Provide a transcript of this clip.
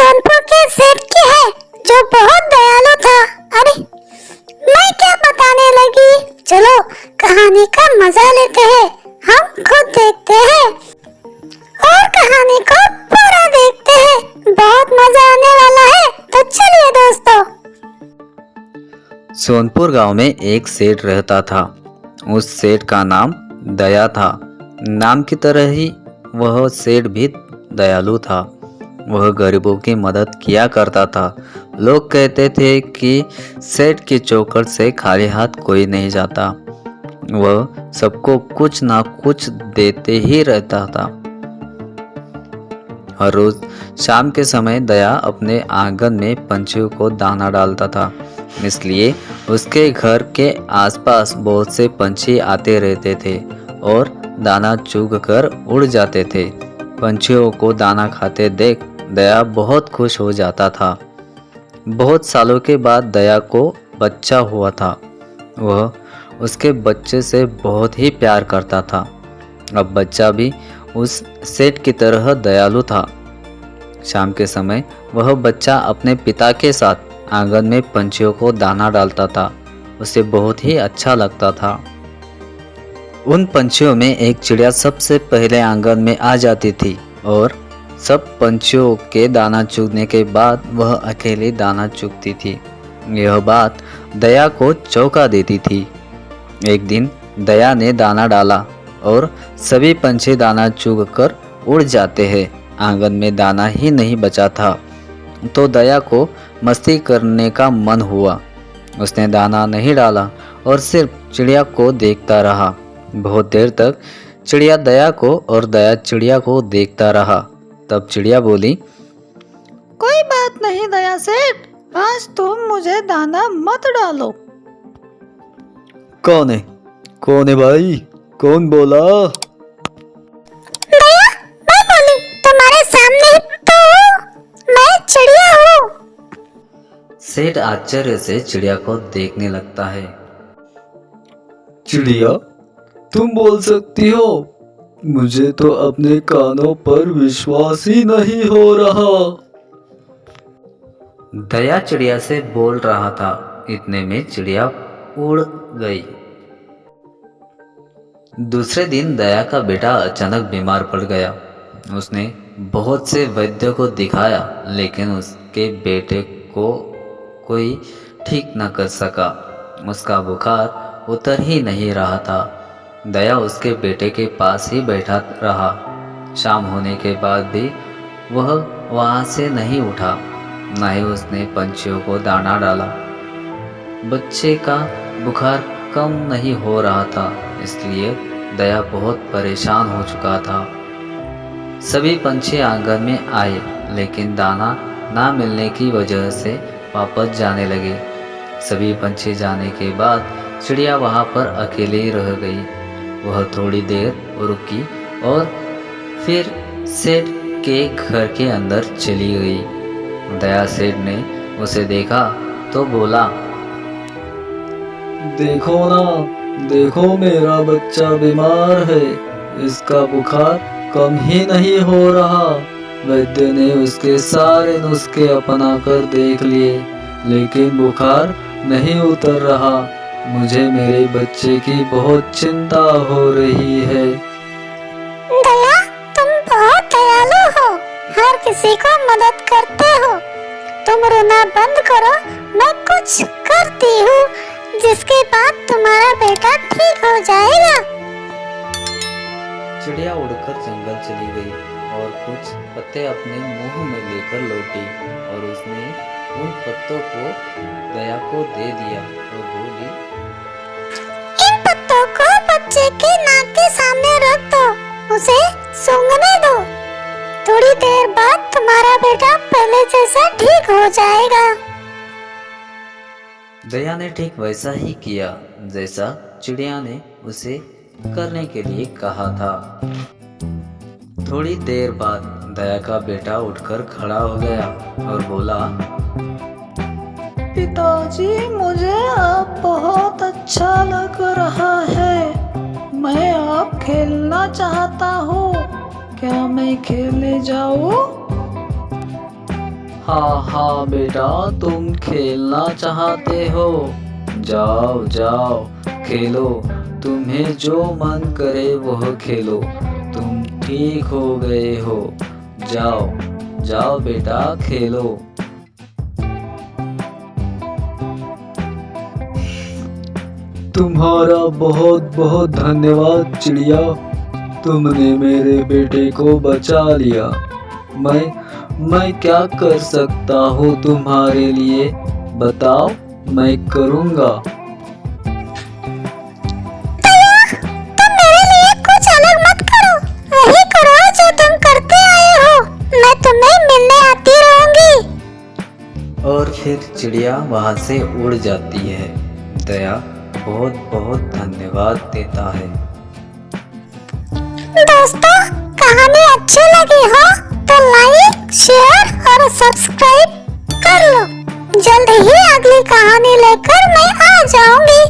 सोनपुर के सेठ की है जो बहुत दयालु था। अरे मैं क्या बताने लगी, चलो कहानी का मजा लेते हैं, हम खुद देखते हैं और कहानी को पूरा देखते हैं, बहुत मजा आने वाला है। तो चलिए दोस्तों। सोनपुर गांव में एक सेठ रहता था। उस सेठ का नाम दया था। नाम की तरह ही वह सेठ भी दयालु था। वह गरीबों की मदद किया करता था। लोग कहते थे कि सेठ की चौखट से खाली हाथ कोई नहीं जाता। वह सबको कुछ ना कुछ देते ही रहता था। हर रोज शाम के समय दया अपने आंगन में पंछियों को दाना डालता था। इसलिए उसके घर के आसपास बहुत से पंछी आते रहते थे और दाना चुग कर उड़ जाते थे। पंछियों को दाना खाते देख दया बहुत खुश हो जाता था। बहुत सालों के बाद दया को बच्चा हुआ था। वह उसके बच्चे से बहुत ही प्यार करता था। अब बच्चा भी उस सेठ की तरह दयालु था। शाम के समय वह बच्चा अपने पिता के साथ आंगन में पंछियों को दाना डालता था। उसे बहुत ही अच्छा लगता था। उन पंछियों में एक चिड़िया सबसे पहले आंगन में आ जाती थी और सब पंछियों के दाना चुगने के बाद वह अकेले दाना चुगती थी। यह बात दया को चौंका देती थी। एक दिन दया ने दाना डाला और सभी पंछी दाना चुग कर उड़ जाते हैं। आंगन में दाना ही नहीं बचा था तो दया को मस्ती करने का मन हुआ। उसने दाना नहीं डाला और सिर्फ चिड़िया को देखता रहा। बहुत देर तक चिड़िया दया को और दया चिड़िया को देखता रहा। तब चिड़िया बोली, कोई बात नहीं दया सेठ, आज तुम मुझे दाना मत डालो। कौन है भाई, कौन बोला? दया, मैं बोली, तुम्हारे सामने तो मैं चिड़िया हूँ। सेठ आश्चर्य से चिड़िया को देखने लगता है। चिड़िया, तुम बोल सकती हो? मुझे तो अपने कानों पर विश्वास ही नहीं हो रहा। दया चिड़िया से बोल रहा था। इतने में चिड़िया उड़ गई। दूसरे दिन दया का बेटा अचानक बीमार पड़ गया। उसने बहुत से वैद्यों को दिखाया लेकिन उसके बेटे को कोई ठीक न कर सका। उसका बुखार उतर ही नहीं रहा था। दया उसके बेटे के पास ही बैठा रहा। शाम होने के बाद भी वह वहाँ से नहीं उठा। न ही उसने पंछियों को दाना डाला। बच्चे का बुखार कम नहीं हो रहा था, इसलिए दया बहुत परेशान हो चुका था। सभी पंछी आंगन में आए लेकिन दाना ना मिलने की वजह से वापस जाने लगे। सभी पंछी जाने के बाद चिड़िया वहाँ पर अकेले ही रह गई। वह थोड़ी देर रुकी और फिर सेठ के घर के अंदर चली गई। दया सेठ ने उसे देखा तो बोला, देखो ना, देखो मेरा बच्चा बीमार है, इसका बुखार कम ही नहीं हो रहा। वैद्य ने उसके सारे नुस्खे अपना कर देख लिए लेकिन बुखार नहीं उतर रहा। मुझे मेरे बच्चे की बहुत चिंता हो रही है। दया, तुम बहुत दयालु हो, हर किसी को मदद करते हो। तुम रोना बंद करो, मैं कुछ करती हूँ जिसके बाद तुम्हारा बेटा ठीक हो जाएगा। चिड़िया उड़कर जंगल चली गई और कुछ पत्ते अपने मुंह में लेकर लौटी और उसने उन पत्तों को दया को दे दिया और बोली, इन पत्तों को बच्चे के नाक के सामने रख दो, उसे सूंघने दो। थोड़ी देर बाद तुम्हारा बेटा पहले जैसा ठीक हो जाएगा। दया ने ठीक वैसा ही किया जैसा चिड़िया ने उसे करने के लिए कहा था। थोड़ी देर बाद दया का बेटा उठकर खड़ा हो गया और बोला, पिताजी, मुझे आप बहुत अच्छा लग रहा है। मैं आप खेलना चाहता हूँ, क्या मैं खेलने जाऊँ? हाँ बेटा, तुम खेलना चाहते हो, जाओ जाओ खेलो, तुम्हें जो मन करे वह खेलो, तुम ठीक हो गए हो, जाओ जाओ बेटा खेलो। तुम्हारा बहुत बहुत धन्यवाद चिड़िया, तुमने मेरे बेटे को बचा लिया। मैं क्या कर सकता हूँ तुम्हारे लिए, बताओ, मैं करूँगा। तुम मेरे लिए कुछ अलग मत करो, वही करो जो तुम करते आए हो, मैं तुम्हें मिलने आती रहूंगी। और फिर चिड़िया वहाँ से उड़ जाती है। दया बहुत बहुत धन्यवाद देता है। दोस्तों, कहानी अच्छी लगी हो तो लाइक, शेयर और सब्सक्राइब कर लो। जल्द ही अगली कहानी लेकर मैं आ जाऊंगी।